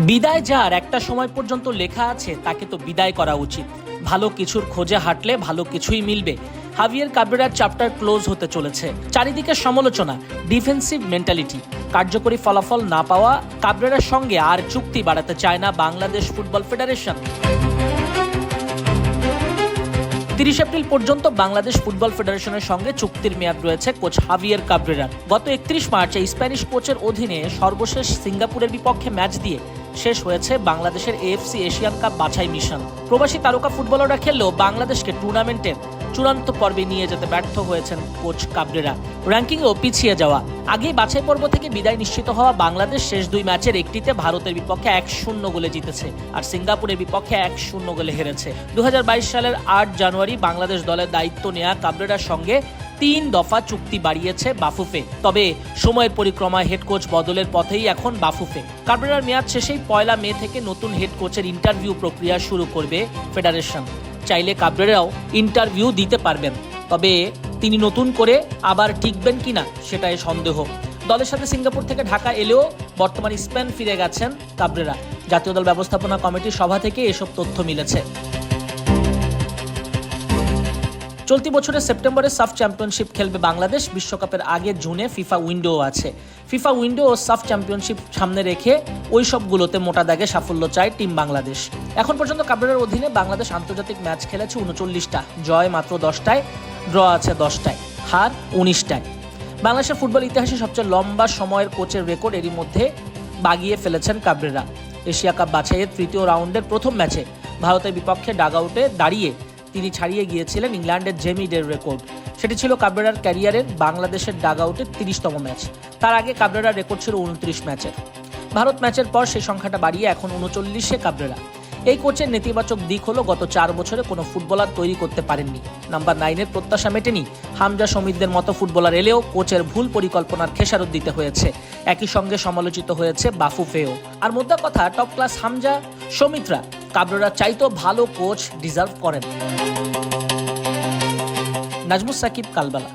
বিদায় যার একটা সময় পর্যন্ত লেখা আছে তাকে তো বিদায় করা উচিত। ভালো কিছুর খোঁজে হাঁটলে ভালো কিছুই মিলবে। হাভিয়ের কাবরেরার চ্যাপ্টার ক্লোজ হতে চলেছে। চারিদিকে সমালোচনা, ডিফেন্সিভ মেন্টালিটি, কার্যকরী ফলাফল না পাওয়া। কাবরেরার সঙ্গে আর চুক্তি বাড়াতে চায় না বাংলাদেশ ফুটবল ফেডারেশন। 30 এপ্রিল পর্যন্ত বাংলাদেশ ফুটবল ফেডারেশনের সঙ্গে চুক্তির মেয়াদ রয়েছে কোচ হাভিয়ের কাবরেরার। গত 31 মার্চ স্প্যানিশ কোচের অধীনে সর্বশেষ সিঙ্গাপুরের বিপক্ষে ম্যাচ দিয়ে শেষ হয়েছে বাংলাদেশের এএফসি এশিয়ান কাপ বাছাই মিশন। প্রবাসী তারকা ফুটবলাররা খেললেও বাংলাদেশকে টুর্নামেন্টের চূড়ান্ত পর্বে নিয়ে যেতে ব্যর্থ হয়েছেন কোচ কাবরেরা। র্যাঙ্কিংয়েও পিছিয়ে যাওয়া। আগেই বাছাই পর্ব থেকে বিদায় নিশ্চিত হওয়া বাংলাদেশ শেষ দুই ম্যাচের একটিতে ভারতের বিপক্ষে 1-0 গোলে জিতেছে, আর সিঙ্গাপুরের বিপক্ষে 1-0 গোলে হেরেছে। 2022 সালের 8 জানুয়ারি বাংলাদেশ দলের দায়িত্ব নেওয়া কাবরেরার সঙ্গে 3 দফা চুক্তি বাড়িয়েছে বাফুফে। তবে সময়ের পরিক্রমায় হেড কোচ বদলের পথেই এখন বাফুফে। কাবরেরার মেয়াদ শেষেই 1 মে থেকে নতুন হেড কোচের ইন্টারভিউ প্রক্রিয়া শুরু করবে ফেডারেশন। চাইলে কাবরেরাও ইন্টারভিউ দিতে পারবেন, তবে তিনি নতুন করে আবার টিকবেন কিনা সেটাই সন্দেহ। দলের সাথে সিঙ্গাপুর থেকে ঢাকা এলেও বর্তমানে স্পেন ফিরে গেছেন কাবরেরা। জাতীয় দল ব্যবস্থাপনা কমিটির সভা থেকে এসব তথ্য মিলেছে। চলতি বছরের সেপ্টেম্বরে সাফ চ্যাম্পিয়নশিপ খেলবে বাংলাদেশ। বিশ্বকাপের আগে জুনে ফিফা উইন্ডো আছে। ফিফা উইন্ডো ও সাফ চ্যাম্পিয়নশিপ সামনে রেখে ওই সবগুলোতে মোটা দাগে সাফল্য চায় টিম বাংলাদেশ। এখন পর্যন্ত কাবরেরার অধীনে বাংলাদেশ আন্তর্জাতিক ম্যাচ খেলেছে 39টা, জয় মাত্র 10টায়, ড্র আছে 10টায়, হার 19টায়। বাংলাদেশের ফুটবল ইতিহাসে সবচেয়ে লম্বা সময়ের কোচের রেকর্ড এরই মধ্যে বাগিয়ে ফেলেছেন কাবরেরা। এশিয়া কাপ বাছাইয়ের তৃতীয় রাউন্ডের প্রথম ম্যাচে ভারতের বিপক্ষে ডাগআউটে দাঁড়িয়ে তিনি ছাড়িয়ে গিয়েছিলেন ইংল্যান্ডের জেমি ডের রেকর্ড। সেটি ছিল কাবরেরার ক্যারিয়ারের বাংলাদেশের ডাগআউটের 30তম ম্যাচ। তার আগে কাবরেরার রেকর্ড ছিল 29 ম্যাচের। ভারত ম্যাচের পর সেই সংখ্যাটা বাড়িয়ে এখন 39-এ কাবরেরা। এই কোচের নেতিবাচক দিক হলো গত 4 বছরে কোনো ফুটবলার তৈরি করতে পারেননি। নাম্বার 9-এর প্রত্যাশা মেটেনি। হামজা সমিতদের মতো ফুটবলার এলেও কোচের ভুল পরিকল্পনার খেসারত দিতে হয়েছে। একই সঙ্গে সমালোচিত হয়েছে বাফুফেও। আর মোদ্দা কথা, টপ ক্লাস হামজা সমিতরা কাবরেরা চাইতো ভালো কোচ ডিজার্ভ করেন। নাজমুস সাকিব, কালবালা।